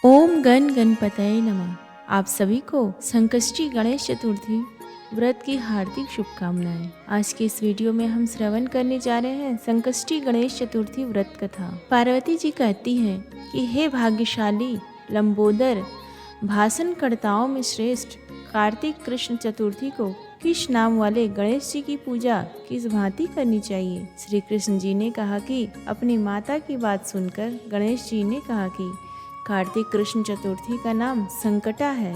ओम गण गणपतये नमः। आप सभी को संकष्टी गणेश चतुर्थी व्रत की हार्दिक शुभकामनाएं। आज के इस वीडियो में हम श्रवण करने जा रहे हैं संकष्टी गणेश चतुर्थी व्रत कथा। पार्वती जी कहती हैं कि हे भाग्यशाली लंबोदर, भाषणकर्ताओं में श्रेष्ठ कार्तिक कृष्ण चतुर्थी को किस नाम वाले गणेश जी की पूजा किस भांति करनी चाहिए। श्री कृष्ण जी ने कहा कि अपनी माता की बात सुनकर गणेश जी ने कहा कि कार्तिक कृष्ण चतुर्थी का नाम संकटा है।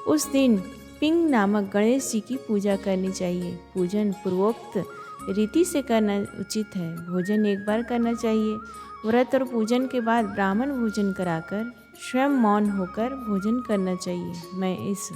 उस दिन पिंग नामक गणेश जी की पूजा करनी चाहिए। पूजन पूर्वोक्त रीति से करना उचित है। भोजन एक बार करना चाहिए। व्रत और पूजन के बाद ब्राह्मण भोजन कराकर स्वयं मौन होकर भोजन करना चाहिए। मैं इस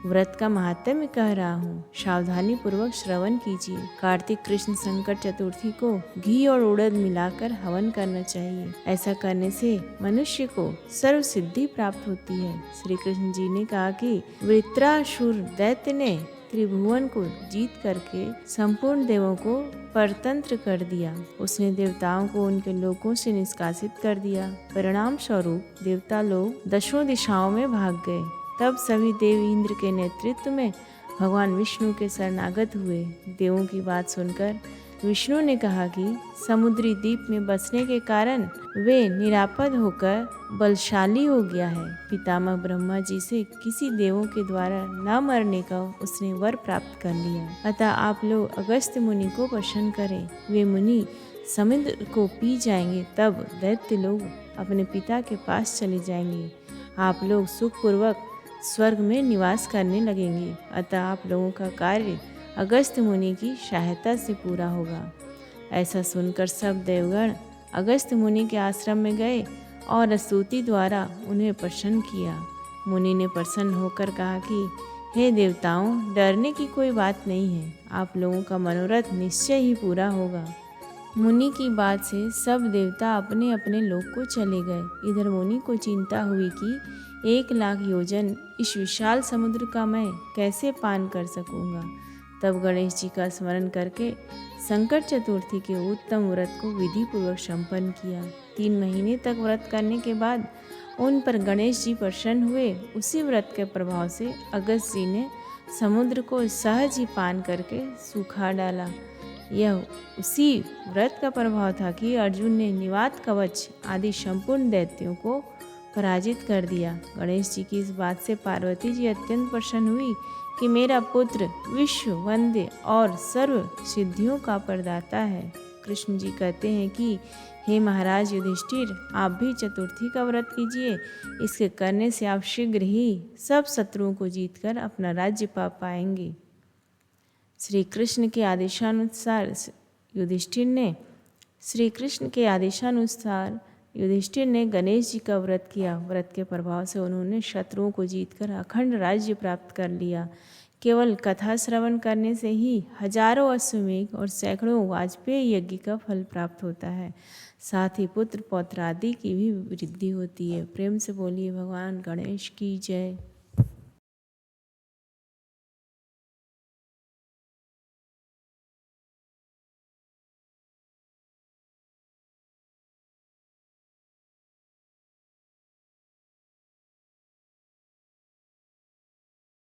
व्रत का महात्म्य कह रहा हूँ, सावधानी पूर्वक श्रवण कीजिए। कार्तिक कृष्ण संकट चतुर्थी को घी और उड़द मिलाकर हवन करना चाहिए। ऐसा करने से मनुष्य को सर्व सिद्धि प्राप्त होती है। श्री कृष्ण जी ने कहा कि वृत्रासुर दैत्य ने त्रिभुवन को जीत करके संपूर्ण देवों को परतंत्र कर दिया। उसने देवताओं को उनके लोकों से निष्कासित कर दिया। परिणाम स्वरूप देवता लोग दशों दिशाओं में भाग गए। तब सभी देव इंद्र के नेतृत्व में भगवान विष्णु के शरणागत हुए। देवों की बात सुनकर विष्णु ने कहा कि समुद्री द्वीप में बसने के कारण वे निरापद होकर बलशाली हो गया है। पितामह ब्रह्मा जी से किसी देवों के द्वारा न मरने का उसने वर प्राप्त कर लिया। अतः आप लोग अगस्त्य मुनि को प्रसन्न करें। वे मुनि समुद्र को पी जाएंगे, तब दैत्य लोग अपने पिता के पास चले जाएंगे। आप लोग सुखपूर्वक स्वर्ग में निवास करने लगेंगे। अतः आप लोगों का कार्य अगस्त्य मुनि की सहायता से पूरा होगा। ऐसा सुनकर सब देवगण अगस्त्य मुनि के आश्रम में गए और स्तुति द्वारा उन्हें प्रसन्न किया। मुनि ने प्रसन्न होकर कहा कि हे देवताओं, डरने की कोई बात नहीं है। आप लोगों का मनोरथ निश्चय ही पूरा होगा। मुनि की बात से सब देवता अपने अपने लोक को चले गए। इधर मुनि को चिंता हुई कि 1,00,000 योजन इस विशाल समुद्र का मैं कैसे पान कर सकूंगा। तब गणेश जी का स्मरण करके संकट चतुर्थी के उत्तम व्रत को विधि पूर्वक संपन्न किया। 3 महीने तक व्रत करने के बाद उन पर गणेश जी प्रसन्न हुए। उसी व्रत के प्रभाव से अगस्त्य जी ने समुद्र को सहज ही पान करके सूखा डाला। यह उसी व्रत का प्रभाव था कि अर्जुन ने निवात कवच आदि संपूर्ण दैत्यों को पराजित कर दिया। गणेश जी की इस बात से पार्वती जी अत्यंत प्रसन्न हुई कि मेरा पुत्र विश्व वंद्य और सर्व सिद्धियों का प्रदाता है। कृष्ण जी कहते हैं कि हे महाराज युधिष्ठिर, आप भी चतुर्थी का व्रत कीजिए। इसके करने से आप शीघ्र ही सब शत्रुओं को जीतकर अपना राज्य पा पाएंगे। श्री कृष्ण के आदेशानुसार युधिष्ठिर ने गणेश जी का व्रत किया। व्रत के प्रभाव से उन्होंने शत्रुओं को जीतकर अखंड राज्य प्राप्त कर लिया। केवल कथा श्रवण करने से ही हजारों अश्वमेघ और सैकड़ों वाजपेयी यज्ञ का फल प्राप्त होता है। साथ ही पुत्र पौत्र आदि की भी वृद्धि होती है। प्रेम से बोलिए भगवान गणेश की जय।